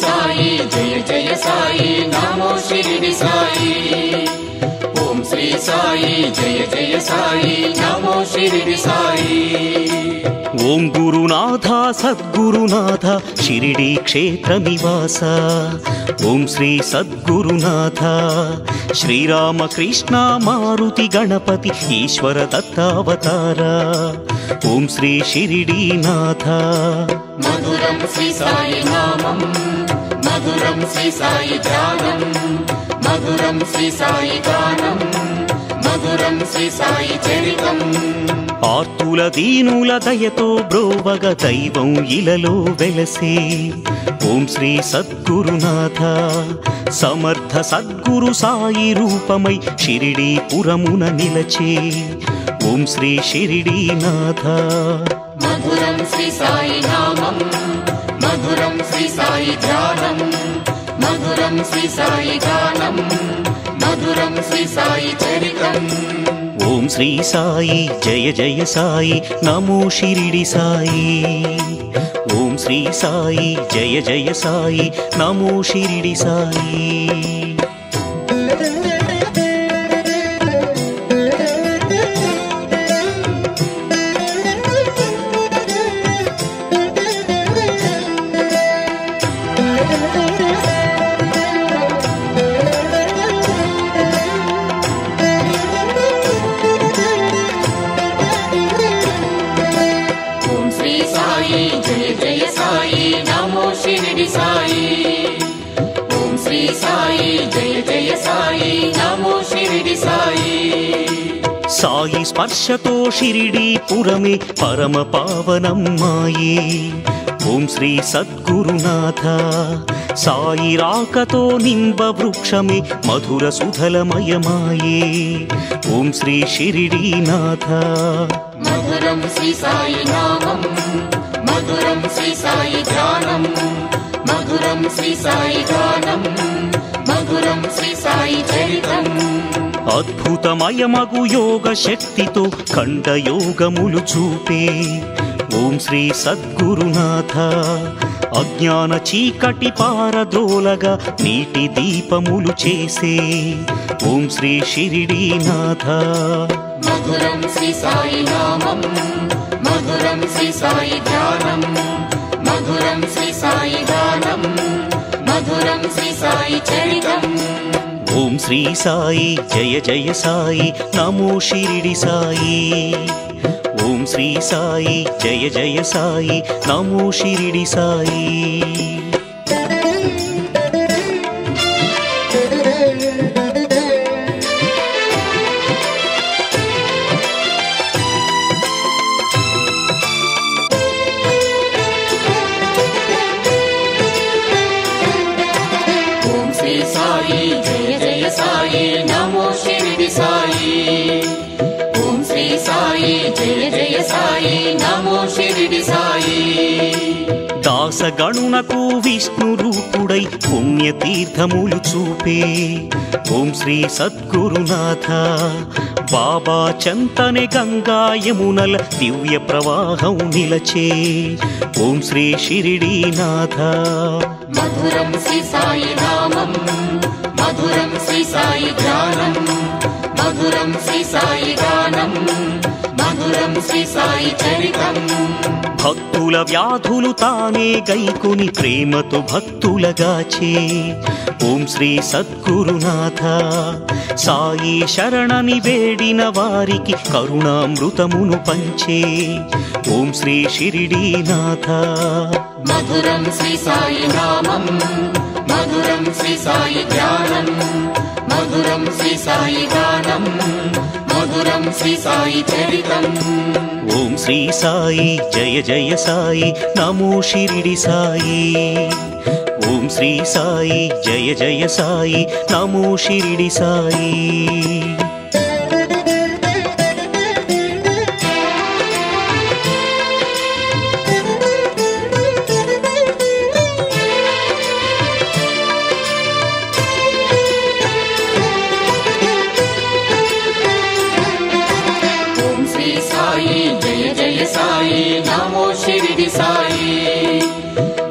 సాయి జయ జయ సాయి నమో షిరిడి సాయి. ఓం శ్రీ సాయి జయ జయ సాయి నమో షిరిడి సాయి. ఓం గురునాథ సద్గురునాథ షిరిడి క్షేత్ర నివాస. ఓం శ్రీ సద్గురునాథ శ్రీరామకృష్ణ మారుతి గణపతి ఈశ్వర దత్తావతార. ఓం శ్రీ షిరిడీనాథ. మధురం శ్రీ సాయి నామం, మధురం శ్రీ సాయి ధ్యానం, మధురం శ్రీ సాయి గానం, మధురం శ్రీ సాయి చరితం. ఆర్తుల దీనుల దయతో బ్రోవగ దైవం ఇలలో వెలసే. ఓం శ్రీ సద్గురునాథ సమర్థ సద్గురు సాయి రూపమై షిరిడీపురమున నిలచే. ఓం శ్రీ షిరిడీనాథ. మధురం శ్రీ సాయి నామం, మధురం శ్రీ సాయి ధ్యానం, మధురం శ్రీ సాయి గానం, మధురం శ్రీ సాయి చరితం. ఓం శ్రీ సాయి జయ జయ సాయి నమో షిరిడి సాయి. ఓం శ్రీ సాయి జయ జయ సాయి నమో షిరిడి సాయి. జయ జయ సాయి నమో షిరిడి సాయి. ఓం శ్రీ సాయి జయ జయ సాయి నమో షిరిడి సాయి. సాయి స్పర్శతో షిరిడీపురమే పరమ పావనమ్మాయే. ఓం శ్రీ సద్గురునాథ సాయి రాకతో నింబ వృక్షమే మధుర సుధలమయమాయే. ఓం శ్రీ షిరిడీనాథ. మధురం శ్రీ సాయి నామం, మధురం శ్రీ సాయి ధ్యానం, మధురం శ్రీ సాయి గానం, మధురం శ్రీ సాయి చరితం. అద్భుతమయమగు యోగ శక్తితో ఖండ యోగములు చూపే. ఓం శ్రీ సద్గురునాథ అజ్ఞాన చీకటి పారద్రోలగా నీటి దీపములు చేసే. ఓం శ్రీ షిరిడీనాథ. మధురం శ్రీ సాయి నామం, మధురం శ్రీ సాయి ధ్యానం, మధురం శ్రీ సాయి గానం, మధురం శ్రీ సాయి చరితం. ఓం శ్రీ సాయి జయ జయ సాయి నమో షిరిడి సాయి. ఓం శ్రీ సాయి జయ జయ సాయి నమో షిరిడి సాయి. జయ జయ సాయి నమో షిరిడి సాయి. ఓం శ్రీ సాయి జయ జయ సాయి నమో షిరిడి సాయి. దాసగణునకు విష్ణు రూపుడై పుణ్యతీర్థములు చూపే. ఓం శ్రీ సద్గురునాథ బాబా చంతనే గంగా యమునల దివ్య ప్రవాహం నిలచే. ఓం శ్రీ షిరిడీనాథ. మధురం శ్రీ సాయి నామం, మధురం శ్రీ సాయి ధ్యానం, మధురం శ్రీ సాయి గానం, మధురం శ్రీ సాయి చరితం. భక్తుల వ్యాధులు తానే గైకుని ప్రేమతో భక్తులగాచే. ఓం శ్రీ సద్గురునాథ సాయి శరణని వేడిన వారికి కరుణామృతమును పంచే. ఓం శ్రీ షిరిడీనాథ. మధురం శ్రీ సాయి నామం, మధురం శ్రీ సాయి ధ్యానం, మధురం శ్రీ సాయి గానం, మధురం శ్రీ సాయి చరితం. ఓం శ్రీ సాయి జయ జయ సాయి నమో షిరిడి సాయి. ఓం శ్రీ సాయి జయ జయ సాయి నమో షిరిడి సాయి. జయ జయ సాయి నమో షిరిడి సాయి.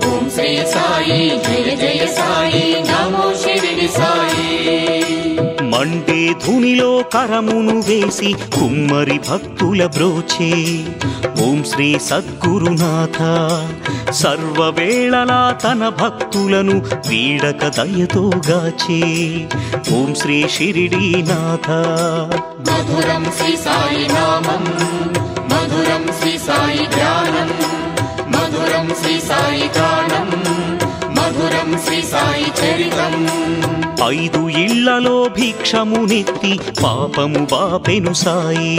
ఓం శ్రీ సాయి జయ జయ సాయి నమో షిరిడి సాయి. మండే ధునిలో కరమును వేసి కుమ్మరి భక్తుల బ్రోచే ఓం శ్రీ సద్గురునాథ. సర్వవేళలా తన భక్తులను వీడక దయతో గాచే ఓం శ్రీ షిరిడీనాథ. మధురం శ్రీ సాయి నామం, మధురం శ్రీ సాయి ధ్యానం, మధురం శ్రీ సాయి గానం, మధురం శ్రీ సాయి చరితం. 5 ఇళ్లలో భిక్షమునెత్తి పాపము బాపెను సాయి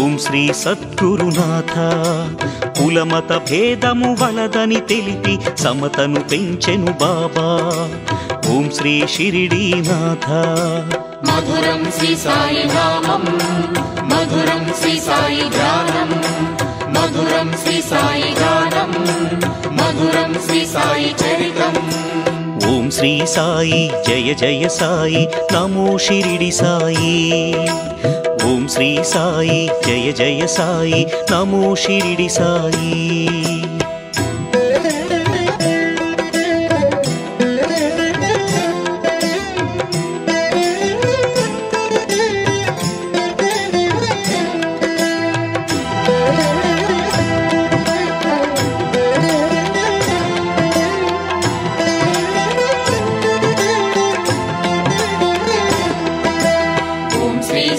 ఓం శ్రీ సద్గురునాథ. కులమత భేదము వలదని తెలిపి సమతను పెంచెను బాబా ఓం శ్రీ షిరిడీనాథ. మధురం శ్రీ సాయి నామం, మధురం శ్రీ సాయి ధ్యానం, మధురం శ్రీ సాయి గానం, మధురం శ్రీ సాయి చరితం. ఓం శ్రీ సాయి జయ జయ సాయి నమో షిరిడి సాయి. ఓం శ్రీ సాయి జయ జయ సాయి నమో షిరిడి సాయి.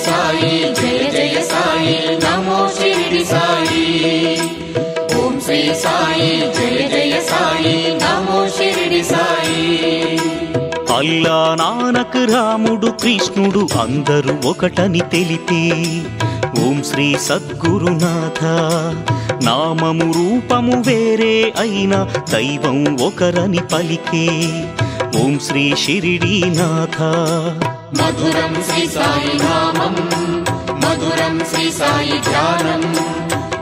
సాయి జయ జయ సాయి నమో షిరిడి సాయి. ఓం శ్రీ సాయి జయ జయ సాయి నమో షిరిడి సాయి. అల్లా నానక్ రాముడు కృష్ణుడు అందరూ ఒకటని తెలిపే ఓం శ్రీ సద్గురునాథ. నామము రూపము వేరే అయినా దైవం ఒకరని పలికే ఓం శ్రీ షిరిడీనాథ. మధురం శ్రీ సాయి నామం, మధురం శ్రీ సాయి ధ్యానం,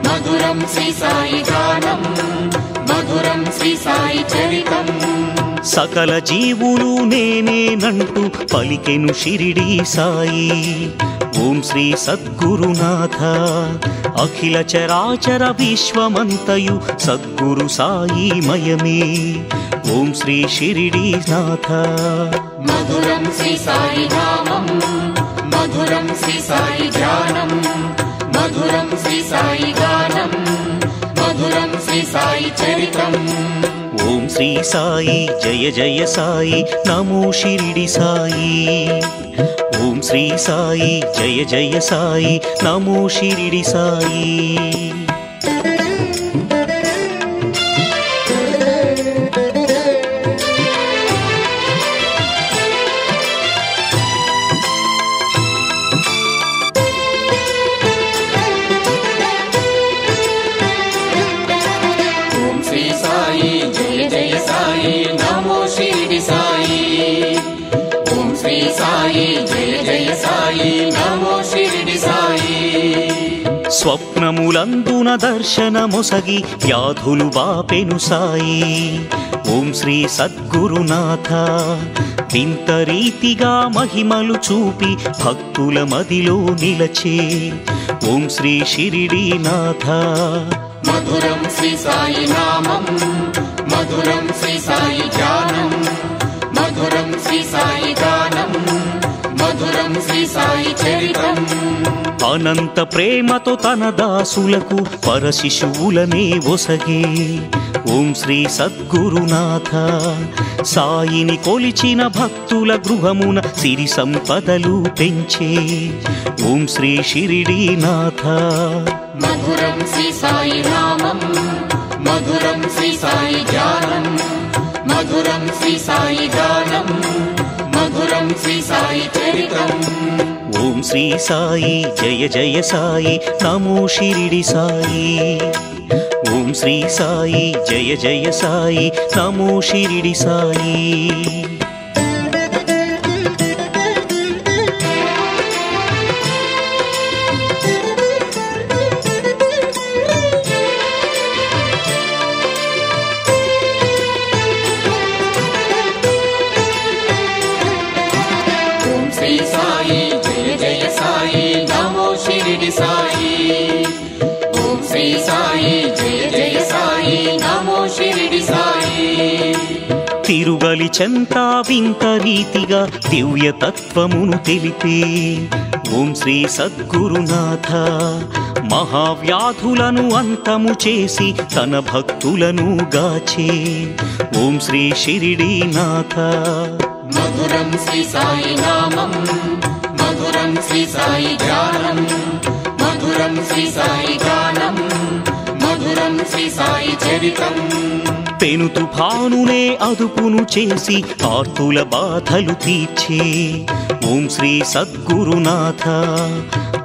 మధురం శ్రీ సాయి గానం, మధురం శ్రీ సాయి చరితం. సకల జీవులు నేనేనంటూ పలికెను షిరిడీ సాయి ఓం శ్రీ సద్గురునాథ. అఖిల చరాచర విశ్వమంతయు సద్గురు సాయి మయమే ఓం శ్రీ షిరిడీనాథ. మధురం శ్రీ సాయి నామం, మధురం శ్రీ సాయి ధ్యానం, మధురం శ్రీ సాయి గానం, మధురం శ్రీ సాయి చరితం. ఓం శ్రీ సాయి జయ జయ సాయి నమో షిరిడి సాయి. ఓం శ్రీ సాయి జయ జయ సాయి నమో షిరిడి సాయి. స్వప్నములందున దర్శనమొసగి వ్యాధులు బాపెను సాయి ఓం శ్రీ సద్గురునాథ. వింత రీతిగా మహిమలు చూపి భక్తుల మదిలో నిలచే ఓం శ్రీ షిరిడీనాథ. మధురం శ్రీ సాయి నామం, మధురం శ్రీ సాయి ధ్యానం, మధురం శ్రీ సాయి గానం, మధురం శ్రీ సాయి చరితం. అనంత ప్రేమతో తన దాసులకు పరశిశువులనే ఒసగే ఓం శ్రీ సద్గురునాథ. సాయిని కొలిచిన భక్తుల గృహమున సిరి సంపదలు పెంచే ఓం శ్రీ షిరిడీనాథ. మధురం శ్రీ సాయి నామం, మధురం శ్రీ సాయి ధ్యానం, మధురం శ్రీ సాయి గానం, మధురం శ్రీ సాయి చరితం. ఓం శ్రీ సాయి జయ జయ సాయి నమో షిరిడి సాయి. ఓం శ్రీ సాయి జయ జయ సాయి నమో షిరిడి సాయి. సాయి ఓం శ్రీ సాయి జయ జయ సాయి నమో షిరిడి సాయి. తిరుగలి చెంతా వింత రీతిగా దివ్యతత్వమును తెలిపే ఓం శ్రీ సద్గురునాథ మహావ్యాధులను అంతము చేసి తన భక్తులను గాచే ఓం శ్రీ షిరిడీనాథ మధురం శ్రీ సాయి నామం మధురం శ్రీ సాయి ధ్యానం మధురం శ్రీ సాయి గానం మధురం శ్రీ సాయి చరితం పెను తుఫానునే అదుపును చేసి ఆర్తుల బాధలు తీర్చే ఓం శ్రీ సద్గురునాథ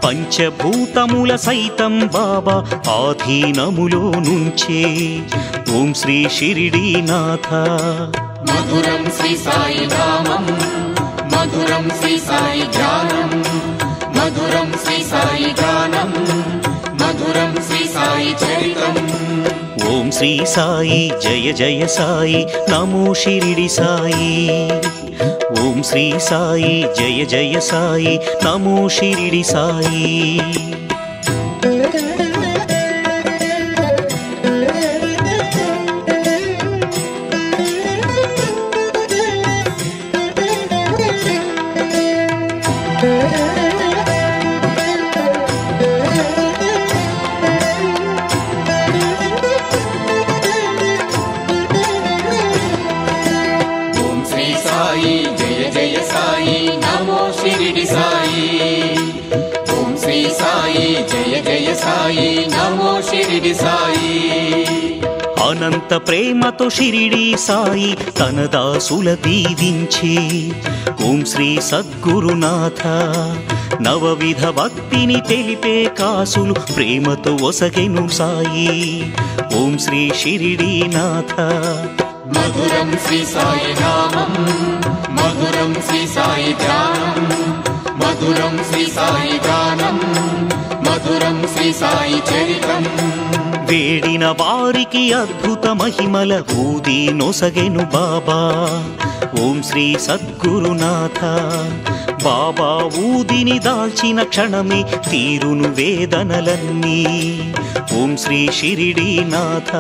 పంచభూతముల సైతం బాబా ఆధీనములో నుంచే ఓం శ్రీ షిరిడీనాథ మధురం శ్రీ సాయి నామం మధురం శ్రీ సాయి ధ్యానం మధురం శ్రీ సాయి గానం మధురం శ్రీ సాయి చరితం ఓం శ్రీ సాయి జయ జయ సాయి నమో షిరిడి సాయి ఓం శ్రీ సాయి జయ జయ సాయి నమో షిరిడి సాయి షిరిడి సాయి ఓం శ్రీ సాయి జయ జయ సాయి నమో షిరిడి సాయి అనంత ప్రేమతో షిరిడి సాయి తన దాసుల దీవించే ఓం శ్రీ సద్గురునాథ నవవిధ భక్తిని తెలిపే కాసులు ప్రేమతో ఒసగెను సాయి ఓం శ్రీ షిరిడీనాథ మధురం శ్రీ సాయి నామం మధురం శ్రీ సాయి ధ్యానం మధురం శ్రీ సాయి గానం మధురం శ్రీ సాయి చరితం వేడిన వారికి అద్భుత మహిమల ఊది నొసగెను బాబా ఓం శ్రీ సద్గురునాథ బాబా ఊదిని దాల్చిన క్షణమే తీరును వేదనలన్నీ ఓం శ్రీ షిరిడీనాథ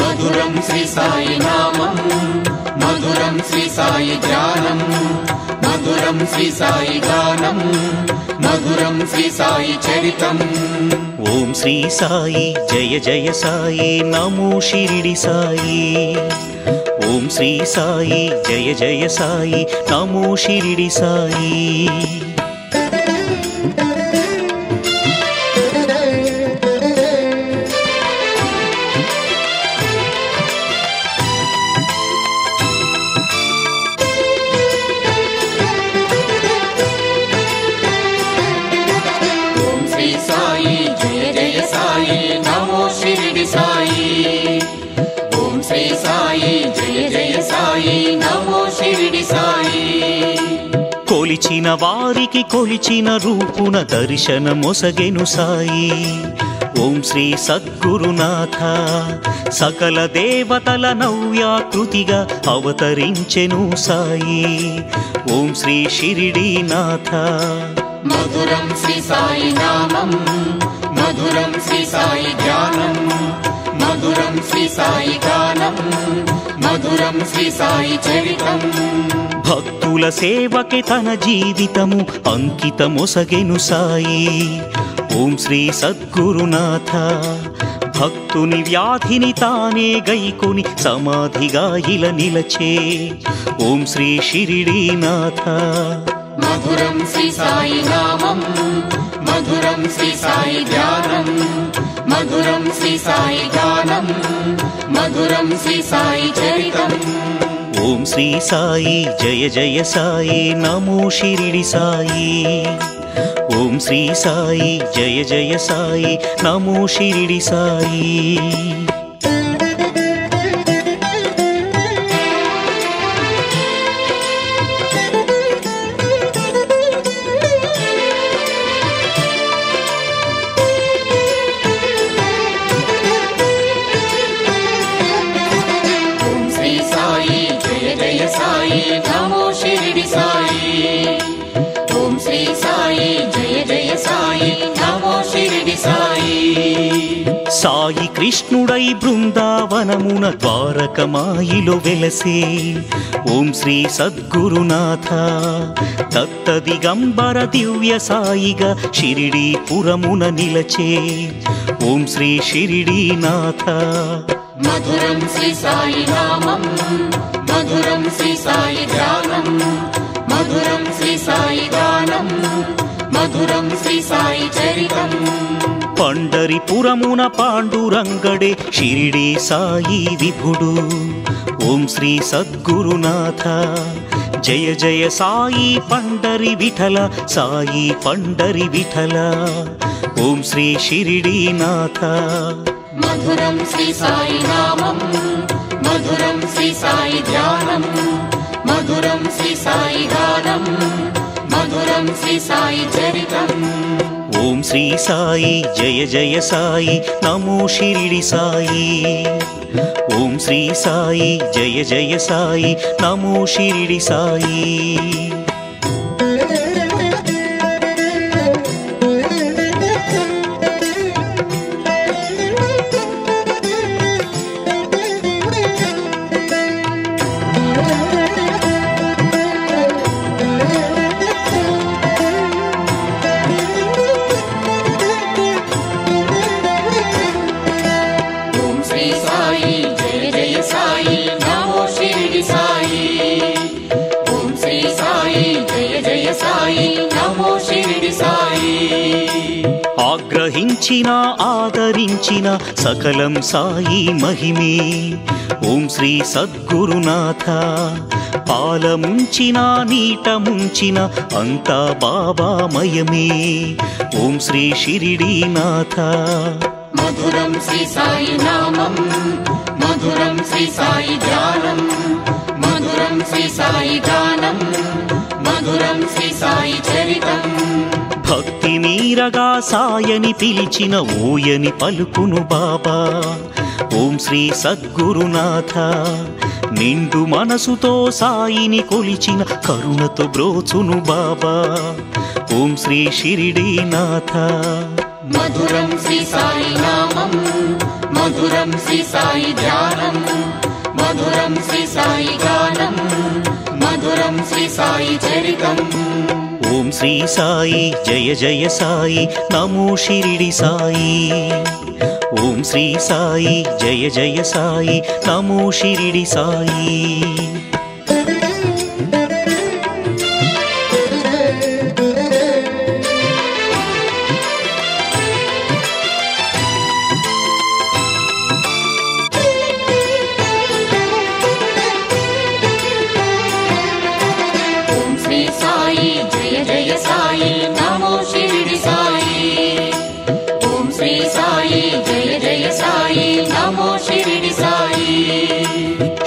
మధురం శ్రీ సాయి నామం మధురం శ్రీ సాయి ధ్యానం మధురం శ్రీ సాయి గానం మధురం శ్రీ సాయి చరితం ఓం శ్రీ సాయి జయ జయ సాయి నమో షిరిడి సాయి ఓం శ్రీ సాయి జయ జయ సాయి నమో షిరిడి సాయి షిరిడి సాయి ఓం శ్రీ సాయి జయ జయ సాయి నమో షిరిడి సాయి కొలిచిన వారికి కొలిచిన రూపున దర్శనమొసగెను సాయి ఓం శ్రీ సద్గురునాథ సకల దేవతల నవ్యాకృతిగా అవతరించెను సాయి ఓం శ్రీ షిరిడీనాథ మధురం శ్రీ సాయి నామం మధురం శ్రీ సాయి ధ్యానం మధురం శ్రీ సాయి గానం మధురం శ్రీ సాయి చరితం భక్తుల సేవకి తన జీవితము అంకితమొసగెను సాయి ఓం శ్రీ సద్గురునాథ భక్తుని వ్యాధిని తానే గైకొని సమాధిగా ఇలా నిలచే ఓం శ్రీ షిరిడీనాథ మధురం శ్రీ సాయి నామం మధురం శ్రీ సాయి ధ్యానం మధురం శ్రీ సాయి గానం మధురం శ్రీ సాయి చరితం ఓం శ్రీ సాయి జయ జయ సాయి నమో షిరిడి సాయి ఓం శ్రీ సాయి జయ జయ సాయి నమో షిరిడి సాయి నమో షిరిడి సాయి ఓం శ్రీ సాయి జయ జయ సాయి నమో షిరిడి సాయి సాయి కృష్ణుడై బృందావనమున ద్వారకమాయిలో వెలసే ఓం శ్రీ సద్గురునాథ దత్త దిగంబర దివ్య సాయిగా షిరిడీపురమున నిలచే ఓం శ్రీ షిరిడీనాథ మధురం శ్రీ సాయి నామం మధురం శ్రీ సాయి ధ్యానం మధురం శ్రీ సాయి గానం మధురం శ్రీ సాయి చరితం పండరిపురమున పాండురంగడే షిరిడి సాయి విభుడు ఓం శ్రీ సద్గురునాథ జయ జయ సాయి పండరి విఠల సాయి పండరి విఠల ఓం శ్రీ షిరిడీనాథ మధురం శ్రీ సాయి నామం మధురం శ్రీ సాయి ధ్యానం మధురం శ్రీ సాయి గానం మధురం శ్రీ సాయి చరితం ఓం శ్రీ సాయి జయ జయ సాయి నమో షిరిడి సాయి ఓం శ్రీ సాయి జయ జయ సాయి నమో షిరిడి సాయి ఆగ్రహించిన ఆదరించిన సకలం సాయి మహిమే ఓం శ్రీ సద్గురునాథ పాలముంచిన నీట ముంచిన అంతా బాబామయమే ఓం శ్రీ షిరిడీనాథ మధురం శ్రీ సాయి నామం మధురం శ్రీ సాయి ధ్యానం మధురం శ్రీ సాయి గానం మధురం శ్రీ సాయి చరితం భక్తి మీరగా సాయని పిలిచిన ఓయని పలుకును బాబా ఓం శ్రీ సద్గురునాథ నిండు మనసుతో సాయిని కొలిచిన కరుణతో బ్రోచును బాబా ఓం శ్రీ షిరిడీనాథ మధురం శ్రీ సాయి నామం మధురం శ్రీ సాయి ధ్యానం మధురం శ్రీ సాయి గానం మధురం శ్రీ సాయి చరితం ఓం శ్రీ సాయి జయ జయ సాయి నమో షిరిడి సాయి ఓం శ్రీ సాయి జయ జయ సాయి నమో షిరిడి సాయి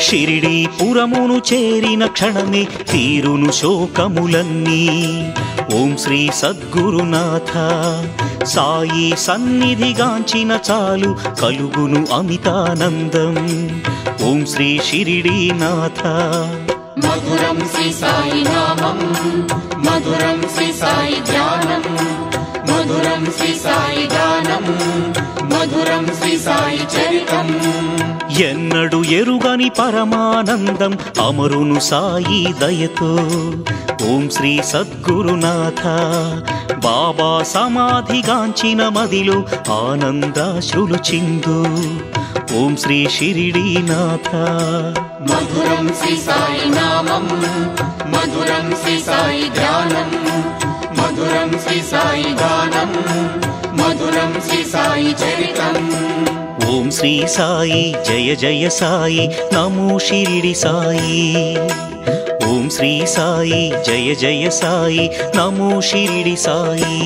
షిరిడీపురమును చేరిన క్షణమే తీరును శోకములన్నీ ఓం శ్రీ సద్గురునాథ సాయి సన్నిధిగాంచిన చాలు కలుగును అమితానందం ఓం శ్రీ షిరిడీనాథ మధురం శ్రీ సాయి నామం మధురం శ్రీ సాయి ధ్యానం మధురం శ్రీ సాయి గానం మధురం శ్రీ సాయి చరితం ఎన్నడు ఎరుగని పరమానందం అమరును సాయి దయతో ఓం శ్రీ సద్గురునాథ బాబా సమాధిగాంచిన మదిలో ఆనందాశ్రులు చిందు ఓం శ్రీ షిరిడీనాథ మధురం శ్రీ సాయి నామం మధురం శ్రీ సాయి ధ్యానం మధురం శ్రీ సాయి గానం మధురం శ్రీ సాయి చరితం ఓం శ్రీ సాయి జయ జయ సాయి నమో షిరిడి సాయి ఓం శ్రీ సాయి జయ జయ సాయి నమో షిరిడి సాయి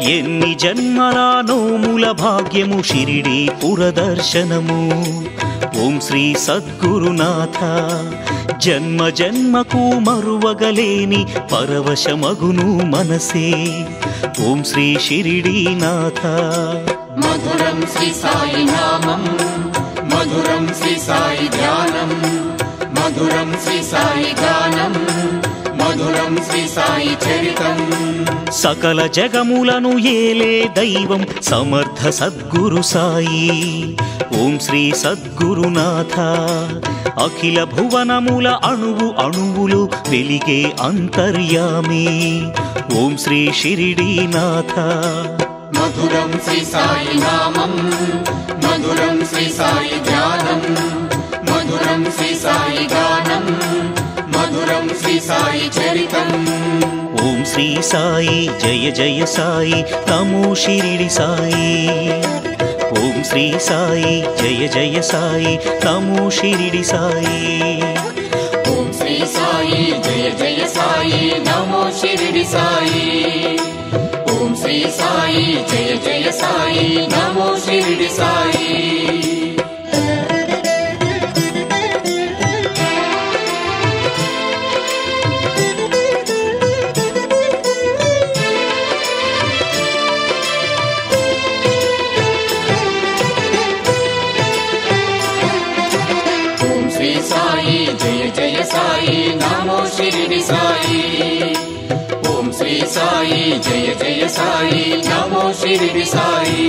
ఎన్ని జన్మల నోముల భాగ్యము షిరిడి పురదర్శనము. ఓం శ్రీ సద్గురునాథ జన్మ జన్మకు మరువగలేని పరవశమగును మనసే. ఓం శ్రీ షిరిడీనాథ. మధురం శ్రీ సాయి నామం, మధురం శ్రీ సాయి ధ్యానం, మధురం శ్రీ సాయి గానం, మధురం శ్రీ సాయి చరితం. సకల జగములను ఏలే దైవం సమర్థ సద్గురు సాయి. ఓం శ్రీ సద్గురునాథ. అఖిల భువనముల అణువు అణువులు వెలిగే అంతర్యామి. ఓం శ్రీ షిరిడీనాథ. మధురం శ్రీ సాయి నామం, మధురం శ్రీ సాయి ధ్యానం, మధురం శ్రీ సాయి గానం, మధురం శ్రీ సాయి చరితం. ఓం శ్రీ సాయి జయ జయ సాయి నమో షిరిడి సాయి. ఓం శ్రీ సాయి జయ జయ సాయి నమో షిరిడి సాయి. ఓం శ్రీ సాయి జయ జయ సాయి నమో షిరిడి సాయి. ఓం శ్రీ సాయి జయ జయ సాయి నమో షిరిడి సాయి. జయ జయ సాయి నమో షిరిడి సాయి. ఓం శ్రీ సాయి జయ జయ సాయి నమో షిరిడి సాయి.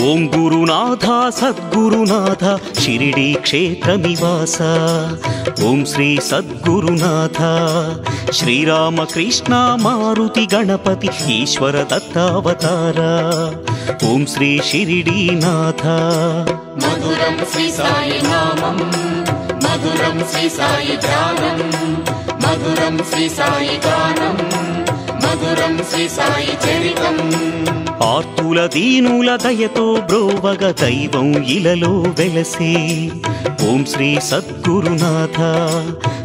ఓం గురునాథ సద్గురునాథ షిరిడి క్షేత్ర నివాస. ఓం శ్రీ సద్గురునాథ. శ్రీరామకృష్ణ మారుతి గణపతి ఈశ్వర దత్తావతార. ఓం శ్రీ షిరిడీనాథ. మధురం శ్రీ సాయి నామం, మధురం శ్రీ సాయి ధ్యానం, మధురం శ్రీ సాయి గానం, మధురం శ్రీ సాయి చరితం. ఆర్తుల దీనుల దయతో బ్రోవగ దైవం ఇలలో వెలసే. ఓం శ్రీ సద్గురునాథ.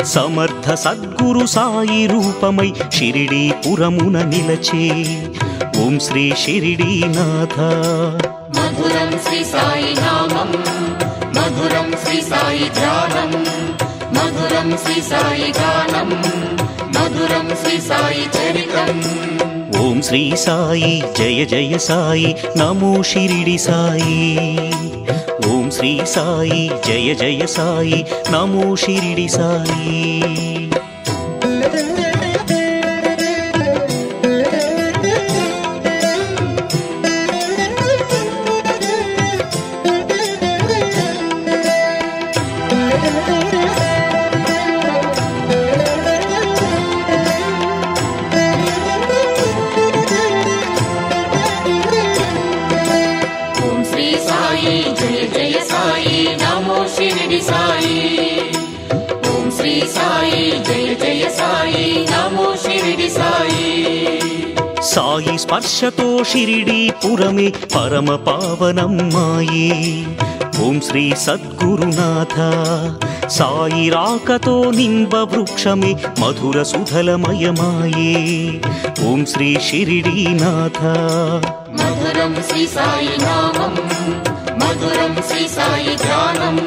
సమర్థ సద్గురు సాయి రూపమై షిరిడి పురమున నిలచే. ఓం శ్రీ షిరిడీనాథ. మధురం శ్రీ సాయి నామం, మధురం శ్రీ సాయి ధ్యానం, మధురం శ్రీ సాయి గానం, మధురం శ్రీ సాయి చరితం. ఓం శ్రీ సాయి జయ జయ సాయి నమో షిరిడి సాయి. ఓం శ్రీ సాయి జయ జయ సాయి నమో షిరిడి సాయి. జయ జయ సాయి నమో షిరిడి సాయి. ఓం శ్రీ సాయి జయ జయ సాయి నమో షిరిడి సాయి. సాయి స్పర్శతో షిరిడి పురమే పరమ పావనమ్మాయే. ఓం శ్రీ సద్గురునాథ. సాయి రాకతో నింబ వృక్షమే మధుర సుధలమయమాయే. ఓం శ్రీ షిరిడీనాథ. మధురం శ్రీ సాయి నామం, మధురం శ్రీ సాయి ధ్యానం,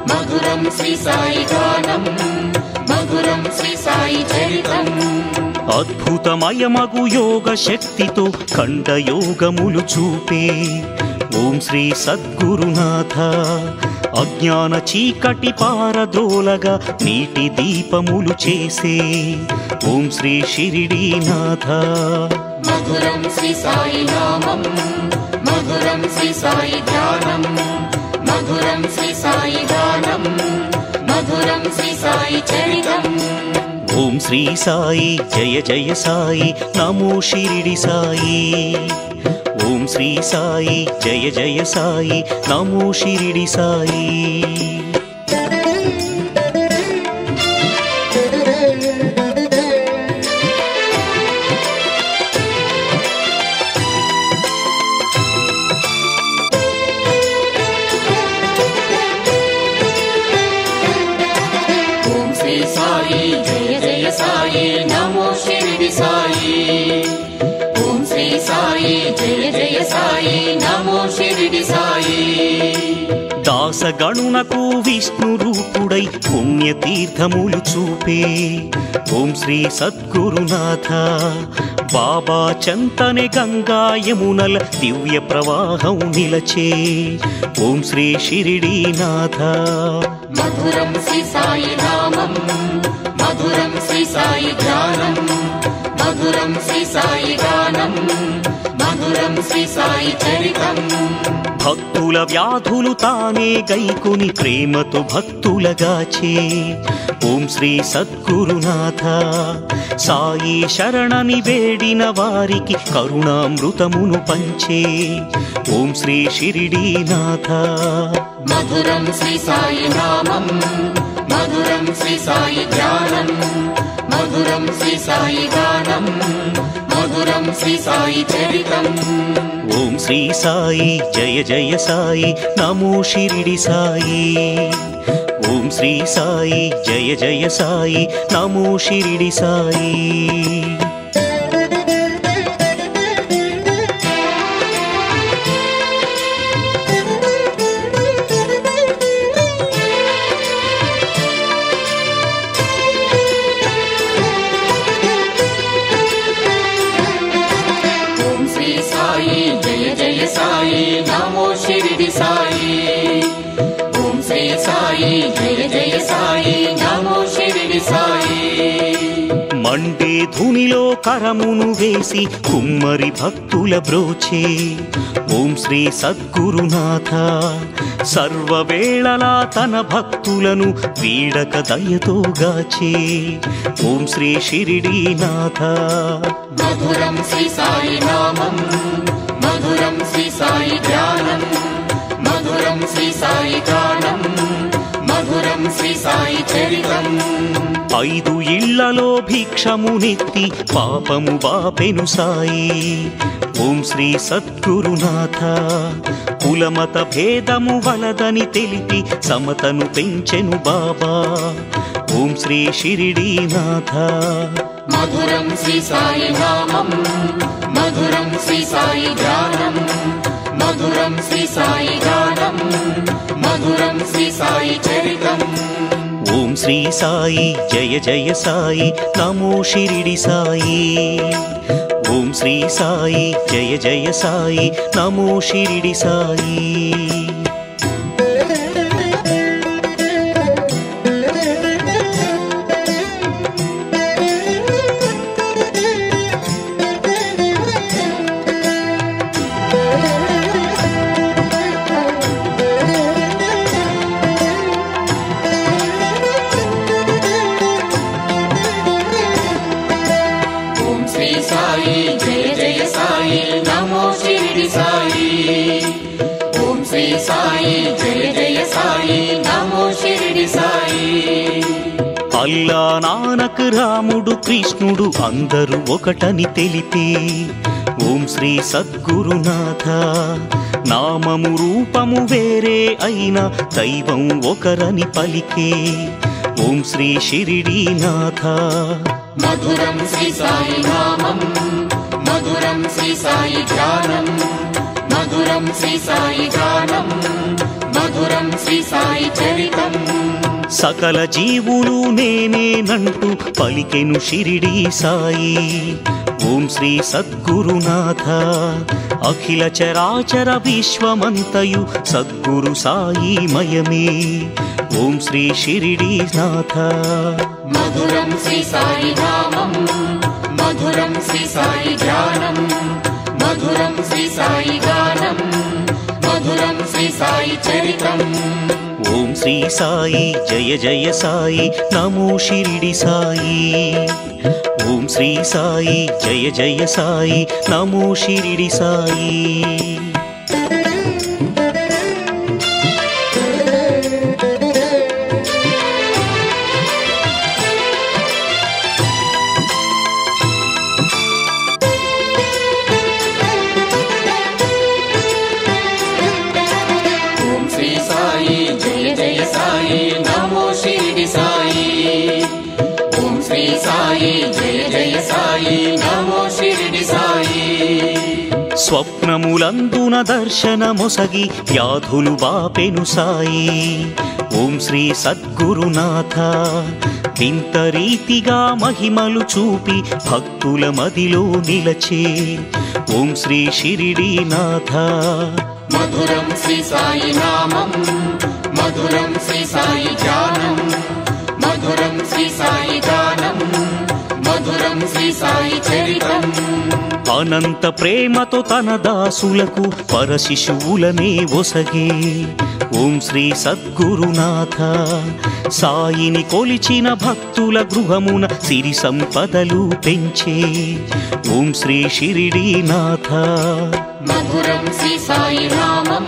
మధురం శ్రీ సాయి గానం, మధురం శ్రీ సాయి చరితం. అద్భుతమయమగు యోగ శక్తితో ఖండ యోగములు చూపే. ఓం శ్రీ సద్గురునాథ. అజ్ఞాన చీకటి పారద్రోలగా నీటి దీపములు చేసే. ఓం శ్రీ షిరిడీనాథ. మధురం శ్రీ సాయి నామం, మధురం శ్రీ సాయి ధ్యానం, మధురం శ్రీ సాయి గానం, మధురం శ్రీ సాయి చరితం. ఓం శ్రీ సాయి జయ జయ సాయి నమో షిరిడి సాయి. ఓం శ్రీ సాయి జయ జయ సాయి నమో షిరిడి సాయి. సాయి నమో షిరిడి సాయి. ఓం శ్రీ జయ జయ సాయి నమో షిరిడి సాయి. దాసగణునకు విష్ణు రూపుడై పుణ్యతీర్థములు చూపే ఓం శ్రీ సద్గురునాథ. బాబా చంతనే గంగా యమునల దివ్య ప్రవాహం నిలచే ఓం శ్రీ షిరిడీనాథ. మధురం శ్రీ సాయి నామం, మధురం శ్రీ సాయి ధ్యానం, మధురం శ్రీ సాయి గానం, మధురం శ్రీ సాయి చరితం. భక్తుల వ్యాధులు తానే గైకొని ప్రేమతో భక్తులగాచే ఓం శ్రీ సద్గురునాథ. సాయి శరణని వేడిన వారికి కరుణామృతమును పంచే ఓం శ్రీ షిరిడీనాథ. మధురం శ్రీ సాయి నామం, మధురం శ్రీ సాయి ధ్యానం, మధురం శ్రీ సాయి గానం, మధురం శ్రీ సాయి చరితం. ఓం శ్రీ సాయి జయ జయ సాయి నమో షిరిడి సాయి. ఓం శ్రీ సాయి జయ జయ సాయి నమో షిరిడి సాయి. సాయి నమో షిరిడి సాయి. ఓం శ్రీ సాయి జయ జయ సాయి నమో షిరిడి సాయి. మండే ధునిలో కరమును వేసి కుమ్మరి భక్తుల బ్రోచే ఓం శ్రీ సద్గురునాథ. సర్వవేళలా తన భక్తులను వీడక దయతో గాచే ఓం శ్రీ షిరిడీనాథ. మధురం శ్రీ సాయి నామం, మధురం శ్రీ సాయి ధ్యానం, మధురం శ్రీ సాయి గానం, మధురం శ్రీ సాయి చరితం. 5 ఇళ్లలో భిక్షమునెత్తి పాపము బాపెను సాయి ఓం శ్రీ సద్గురునాథ. కులమత భేదము వలదని తెలిపి సమతను పెంచెను బాబా ఓం శ్రీ షిరిడీనాథ. మధురం శ్రీ సాయి నామం, మధురం శ్రీ సాయి ధ్యానం, మధురం శ్రీ సాయి గానం, మధురం శ్రీ సాయి చరితం. ఓం శ్రీ సాయి జయ జయ సాయి నమో షిరిడి సాయి. ఓం శ్రీ సాయి జయ జయ సాయి నమో షిరిడి సాయి. జయ జయ సాయి నమో షిరిడి సాయి. ఓం శ్రీ సాయి జయ జయ సాయి నమో షిరిడి సాయి. అల్లా నానక్ రాముడు కృష్ణుడు అందరూ ఒకటని తెలిపే ఓం శ్రీ సద్గురునాథ. నామము రూపము వేరే అయినా దైవం ఒకరని పలికే ఓం శ్రీ షిరిడీనాథ. మధురం శ్రీ సాయి నామం, మధురం శ్రీ సాయి ధ్యానం, మధురం శ్రీ సాయి గానం, మధురం శ్రీ సాయి చరితం. సకల జీవులు నేనేనంటూ పలికెను షిరిడీ సాయి ఓం శ్రీ సద్గురునాథ. అఖిల చరాచర విశ్వమంతయు సద్గురు సాయి మయమే ఓం శ్రీ షిరిడీనాథ. మధురం శ్రీ సాయి నామం, మధురం శ్రీ సాయి ధ్యానం, మధురం శ్రీ సాయి గానం, మధురం శ్రీ సాయి చరితం. ఓం శ్రీ సాయి జయ జయ సాయి నమో షిరిడి సాయి. ఓం శ్రీ సాయి జయ జయ సాయి నమో షిరిడి సాయి. స్వప్నములందున దర్శనమొసగి వ్యాధులు బాపెను సాయి. ఓం శ్రీ సద్గురునాథ వింత రీతిగా మహిమలు చూపి భక్తుల మదిలో నిలచే. ఓం శ్రీ షిరిడీనాథ. మధురం శ్రీ సాయి నామం, మధురం శ్రీ సాయి ధ్యానం, మధురం శ్రీ సాయి గానం, మధురం శ్రీ సాయి చరితం. అనంత ప్రేమతో తన దాసులకు పరశిశువులనే ఒసగే. ఓం శ్రీ సద్గురునాథ. సాయిని కొలిచిన భక్తుల గృహమున సిరి సంపదలు పెంచే. ఓం శ్రీ షిరిడీనాథ. మధురం శ్రీ సాయి నామం,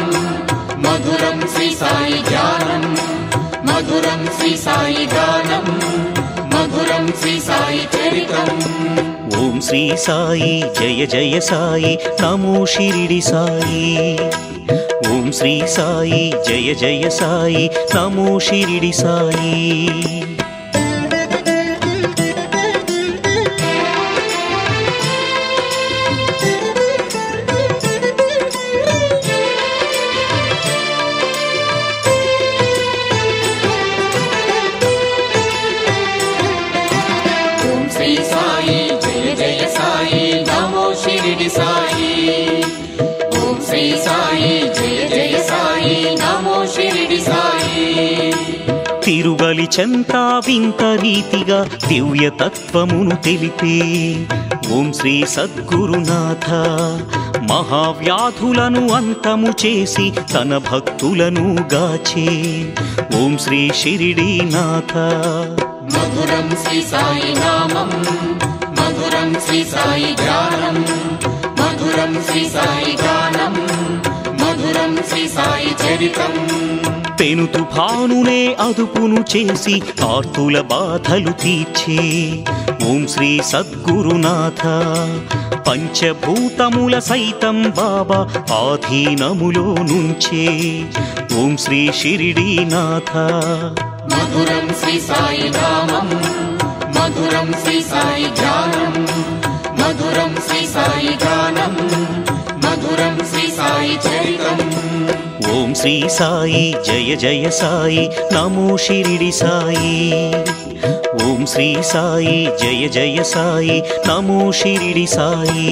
మధురం శ్రీ సాయి ధ్యానం, మధురం శ్రీ సాయి గానం, మధురం శ్రీ సాయి చరితం. ఓం శ్రీ సాయి జయ జయ సాయి నమో షిరిడి సాయి. ఓం శ్రీ సాయి జయ జయ సాయి నమో షిరిడి సాయి. శ్రీ సాయి జయ జయ సాయి నమో షిరిడి సాయి. ఓం శ్రీ సాయి జయ జయ సాయి నమో షిరిడి సాయి. తిరుగలి చెంత వింత రీతిగా దివ్య తత్వమును తెలిపే. ఓం శ్రీ సద్గురునాథ. మహావ్యాధులను అంతము చేసి తన భక్తులను గాచే. ఓం శ్రీ షిరిడీనాథ. మధురం శ్రీ సాయి నామం, మధురం శ్రీ సాయి ధ్యానం, మధురం శ్రీ సాయి గానం, మధురం శ్రీ సాయి చరితం. పెను తుఫానునే అదుపును చేసి ఆర్తుల బాధలు తీర్చే. ఓం శ్రీ సద్గురునాథ. పంచభూతముల సైతం బాబా ఆధీనములో నుంచే. ఓం శ్రీ షిరిడీనాథ. మధురం శ్రీ సాయి నామం, మధురం శ్రీ సాయి ధ్యానం, మధురం శ్రీ సాయి గానం, మధురం శ్రీ సాయి చరితం. ఓం శ్రీ సాయి జయ జయ సాయి నమో షిరిడి సాయి. ఓం శ్రీ సాయి జయ జయ సాయి నమో షిరిడి సాయి.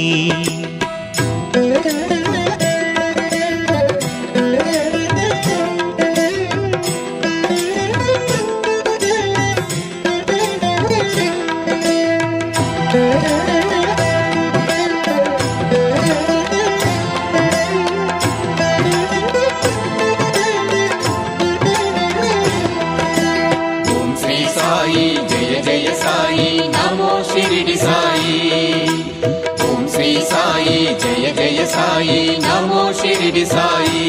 ఓం శ్రీ సాయి జయ జయ సాయి నమో షిరిడి సాయి. ఓం శ్రీ సాయి జయ జయ సాయి నమో షిరిడి సాయి.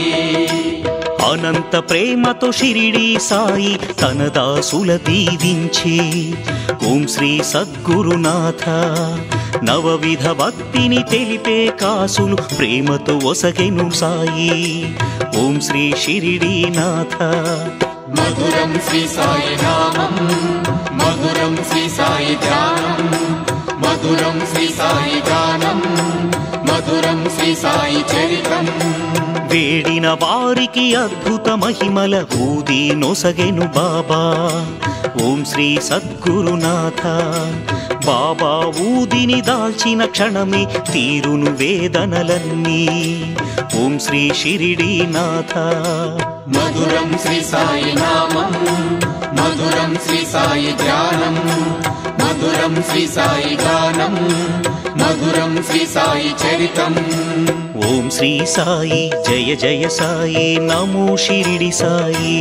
అనంత ప్రేమతో షిరిడి సాయి తన దాసుల దీవించే. ఓం శ్రీ సద్గురునాథ. నవవిధ భక్తిని తెలిపే కాసులు ప్రేమతో ఒసగెను సాయి. ఓం శ్రీ షిరిడీనాథ. మధురం శ్రీ సాయి నామం, మధురం శ్రీ సాయి ధ్యానం, మధురం శ్రీ సాయి గానం, మధురం శ్రీ సాయి చరితం. వేడిన వారికి అద్భుత మహిమల ఊది నొసగెను బాబా. ఓం శ్రీ సద్గురునాథ. బాబా ఊదిని దాల్చిన క్షణమే తీరును వేదనలన్నీ. ఓం శ్రీ షిరిడీనాథ. మధురం శ్రీ సాయి నామం, మధురం శ్రీ సాయి ధ్యానం, మధురం శ్రీ సాయి గానం, మధురం శ్రీ సాయి చరితం. ఓం శ్రీ సాయి జయ జయ సాయి నమో షిరిడి సాయి.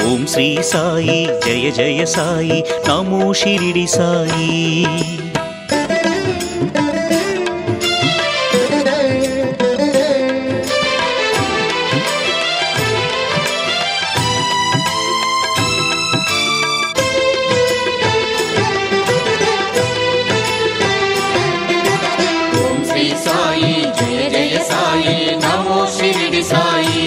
ఓం శ్రీ సాయి జయ జయ సాయి నమో షిరిడి సాయి. ఓం శ్రీ సాయి జయ జయ సాయి నమో షిరిడి సాయి.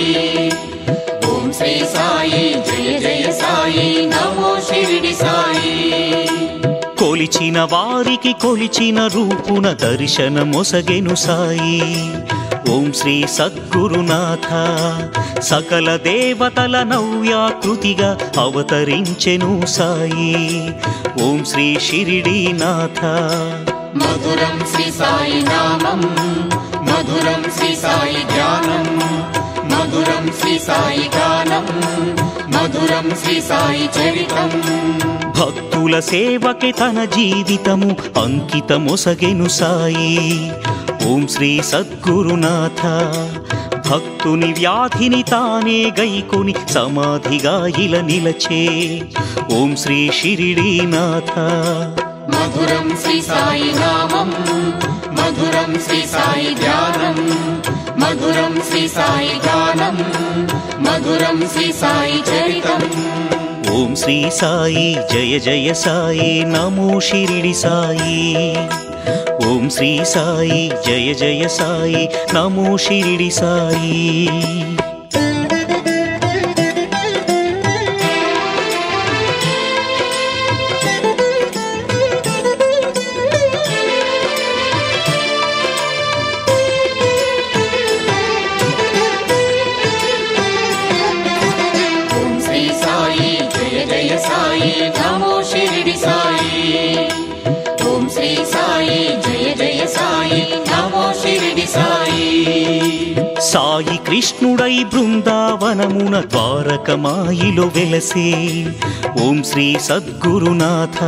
ఓం శ్రీ సాయి జయ జయ సాయి నమో షిరిడి సాయి. కొలిచిన వారికి కొలిచిన రూపున దర్శనమొసగెను సాయి. ఓం శ్రీ సద్గురునాథ సకల దేవతల నవ్యాకృతిగా అవతరించెను సాయి. ఓం శ్రీ షిరిడీనాథ. మధురం శ్రీ సాయి నామం, మధురం శ్రీ సాయి ధ్యానం, మధురం శ్రీ సాయి గానం, మధురం శ్రీ సాయి చరితం. భక్తుల సేవకే తన జీవితము అంకితమొసగెను సాయి. ఓం శ్రీ సద్గురునాథ. భక్తుని వ్యాధిని తానే గైకొని సమాధిగా ఇలా నిలచే. ఓం శ్రీ షిరిడీనాథ. మధురం శ్రీ సాయి నామం, మధురం శ్రీ సాయి ధ్యానం, మధురం శ్రీ సాయి గానం, మధురం శ్రీ సాయి చరితం. ఓం శ్రీ సాయి జయ జయ సాయి నమో షిరిడి సాయి. ఓం శ్రీ సాయి జయ జయ సాయి నమో షిరిడి సాయి. సాయి కృష్ణుడై బృందావనమున ద్వారకమాయిలో వెలసే. ఓం శ్రీ సద్గురునాథ.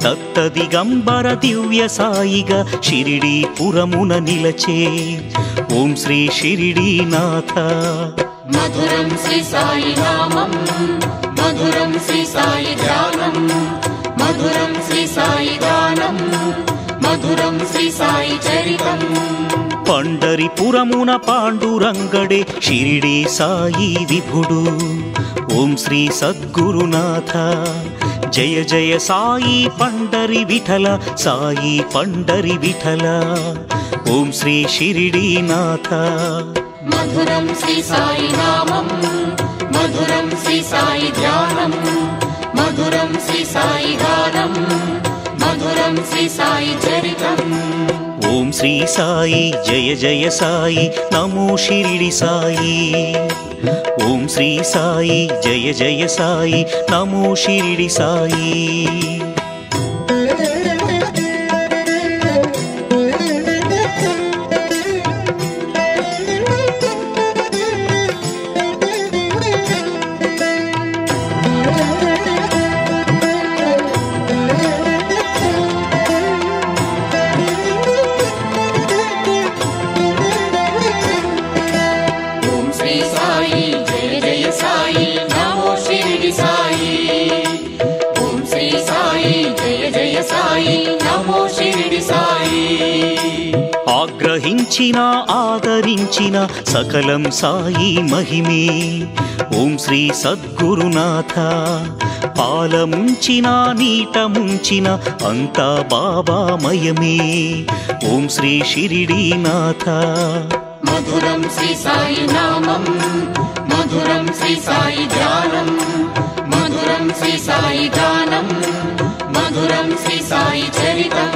దత్త దిగంబర దివ్య సాయిగా షిరిడీపురమున నిలచే. ఓం శ్రీ షిరిడీనాథ. మధురం శ్రీ సాయి నామం, మధురం శ్రీ సాయి ధ్యానం, మధురం శ్రీ సాయి గానం, మధురం శ్రీ సాయి చరితం. పండరిపురమున పాండురంగడే షిరిడి సాయి విభుడు. ఓం శ్రీ సద్గురునాథ. జయ జయ సాయి పండరి విఠల, సాయి పండరి విఠల. ఓం శ్రీ షిరిడీనాథ. మధురం శ్రీ సాయి నామం, మధురం శ్రీ సాయి ధ్యానం, మధురం శ్రీ సాయి గానం, మధురం శ్రీ సాయి చరితం. ఓం శ్రీ సాయి జయ జయ సాయి నమో షిరిడి సాయి. ఓం శ్రీ సాయి జయ జయ సాయి నమో షిరిడి సాయి. ఆగ్రహించిన ఆదరించిన సకలం సాయి మహిమే. ఓం శ్రీ సద్గురునాథ. పాలముంచిన నీట ముంచిన అంతా బాబామయమే. ఓం శ్రీ షిరిడీనాథ. మధురం శ్రీ సాయి నామం, మధురం శ్రీ సాయి ధ్యానం, మధురం శ్రీ సాయి గానం, మధురం శ్రీ సాయి చరితం.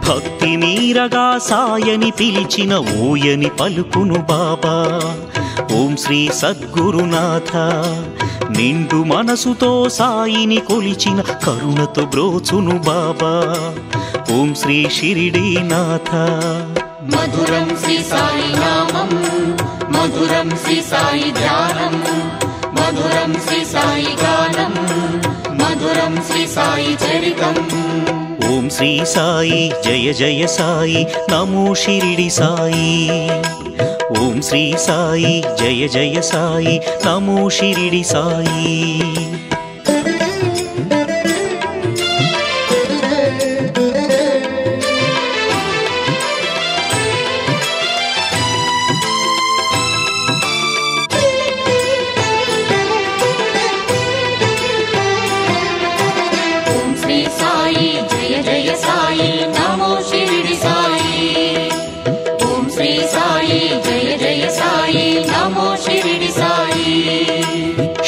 భక్తి మీరగా సాయని పిలిచిన ఓయని పలుకును బాబా. ఓం శ్రీ సద్గురునాథ. నిండు మనసుతో సాయిని కొలిచిన కరుణతో బ్రోచును బాబా. ఓం శ్రీ షిరిడీనాథ. మధురం శ్రీ సాయి నామం, మధురం శ్రీ సాయి ధ్యానం, మధురం శ్రీ సాయి గానం, మధురం శ్రీ సాయి చరితం. ఓం శ్రీ సాయి జయ జయ సాయి నమో షిరిడి సాయి. ఓం శ్రీ సాయి జయ జయ సాయి నమో షిరిడి సాయి.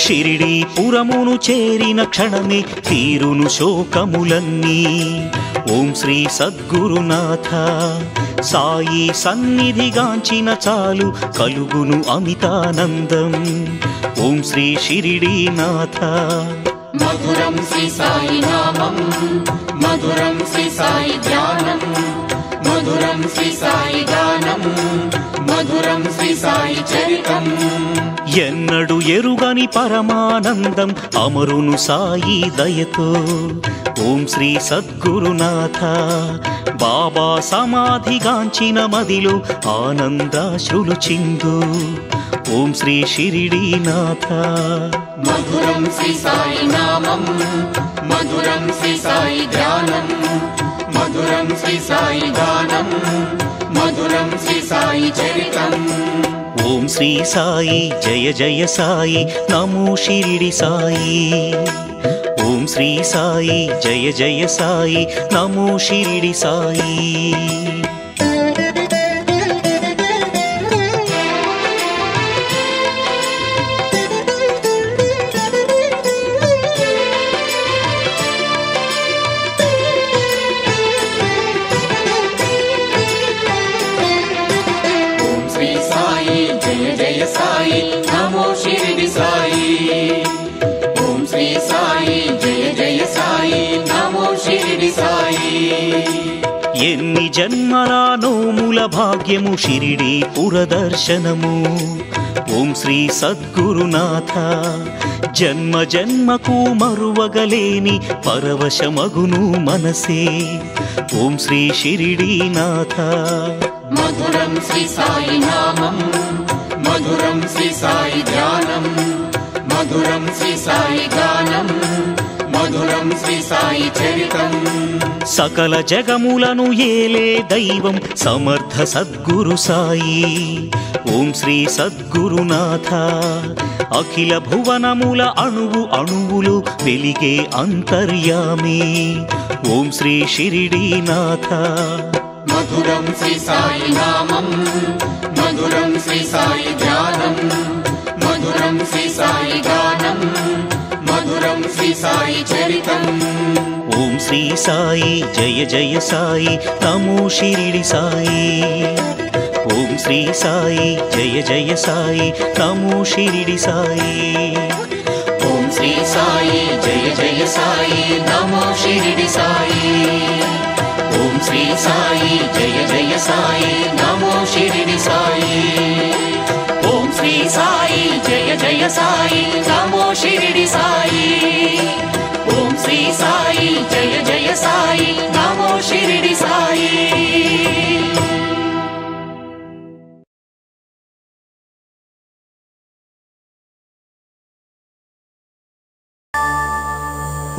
షిరిడీ పురమును చేరిన క్షణమే తీరును శోకములన్నీ. ఓం శ్రీ సద్గురునాథ సాయి సన్నిధిగాంచిన చాలు కలుగును అమితానందం. ఓం శ్రీ షిరిడీనాథ. మధురం శ్రీ సాయి నామం, మధురం శ్రీ సాయి ధ్యానం, మధురం శ్రీ సాయి గానం, మధురం శ్రీ సాయి చరితం. ఎన్నడు ఎరుగని పరమానందం అమరును సాయి దయతో. ఓం శ్రీ సద్గురునాథ. బాబా సమాధిగాంచిన మదిలో ఆనందాశ్రులు చిందు. ఓం శ్రీ షిరిడీనాథ. మధురం శ్రీ సాయి నామం, మధురం శ్రీ సాయి ధ్యానం, మధురం శ్రీ సాయి గానం, మధురం శ్రీ సాయి చరితం. ఓం శ్రీ సాయి జయ జయ సాయి నమో షిరిడి సాయి. ఓం శ్రీ సాయి జయ జయ సాయి నమో షిరిడి సాయి. సాయి నమో షిరిడి సాయి. ఓం శ్రీ సాయి జయ జయ సాయి నమో షిరిడి సాయి. ఎన్ని జన్మల నోముల భాగ్యము షిరిడి పురదర్శనము. ఓం శ్రీ సద్గురునాథ. జన్మ జన్మకు మరువగలేని పరవశమగును మనసే. ఓం శ్రీ షిరిడీనాథ. మధురం శ్రీ సాయి నామం, మధురం శ్రీ సాయి ధ్యానం, మధురం శ్రీ సాయి గానం, మధురం శ్రీ సాయి చరితం. సకల జగములను ఏలే దైవం సమర్థ సద్గురు సాయి. ఓం శ్రీ సద్గురునాథ. అఖిల భువనముల అణువు అణువులు వెలిగే అంతర్యామి. ఓం శ్రీ షిరిడీనాథ. మధురం శ్రీ సాయి నామం, మధురం శ్రీ సాయి ధ్యానం, మధురం శ్రీ సాయి గానం, మధురం శ్రీ సాయి చరితం. ఓం శ్రీ సాయి జయ జయ సాయి నమో షిరిడి సాయి. ఓం శ్రీ సాయి జయ జయ సాయి నమో షిరిడి సాయి. ఓం శ్రీ సాయి జయ జయ సాయి నమో షిరిడి సాయి. ఓం శ్రీ సాయి జయ జయ సాయి నమో షిరిడి సాయి. ఓం శ్రీ సాయి జయ జయ సాయి నమో షిరిడి సాయి. ఓం శ్రీ సాయి జయ జయ సాయి నమో షిరిడి సాయి.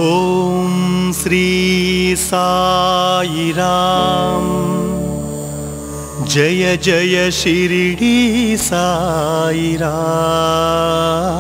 ఓం శ్రీ సాయి రామ్. జయ జయ షిరిడి సాయి రామ్.